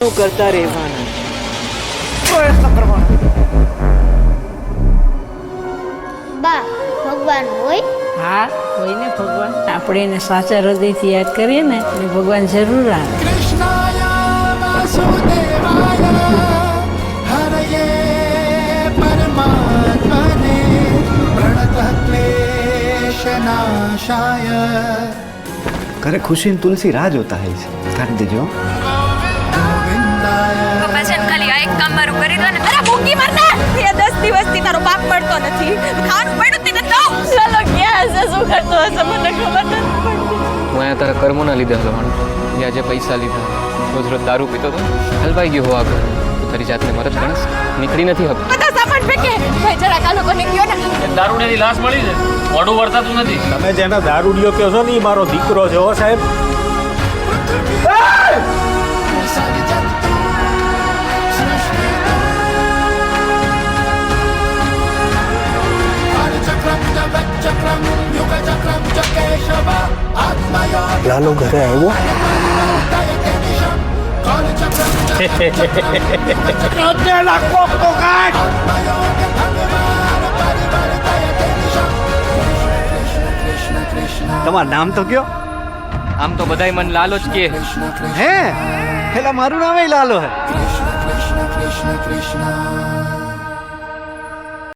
કરતા રહેવાના. બા ભગવાન હોય? હા હોય ને ભગવાન. આપણે એને સાચા હૃદયથી યાદ કરીએ ને એટલે ભગવાન જરૂર આવે. કૃષ્ણાય વાસુદેવાય હરયે પરમાત્મને પ્રણતઃ ક્લેશનાશાય. ઘરે ખુશી તુલસી રાહ જોતા હોય છે. કાઢી દેજો. પપ્પા છે ને ખાલી આ એક કામ મારું કરી દો ને. અરે ભૂખી મરને! એ 10 દિવસથી તારો બાપ મળતો નથી. ખાવાનું પડ્યું તે નથી દઉં. ચાલો ક્યાં હશે, શું કરતો હશે મને ખબર નથી પડતી. હું અહીંયા તારા કર્મોના લીધે હલવાનું. ત્યાં જે પૈસા લીધા, રોજ રોજ દારૂ પીતો હતો, હલવાઈ ગયો હોવા આગળ. તું તારી જાતને મરજ ગણસ નીકળી નથી હવે. બધા સામાન ફેંકે. ભાઈ જરાક આ લોકોને કહો ને. દારૂડિયાની લાશ મળી છે, મોઢું વર્તાતું નથી. તમે જેને દારૂડિયો કહો છો ને એ મારો દીકરો છે હો સાહેબ. લાલો ઘરે આવ્યો. તમારું નામ તો કયો? આમ તો બધાય મન લાલો જ કે હે પેલા મારું નામ લાલો હે. કૃષ્ણ કૃષ્ણ કૃષ્ણ કૃષ્ણ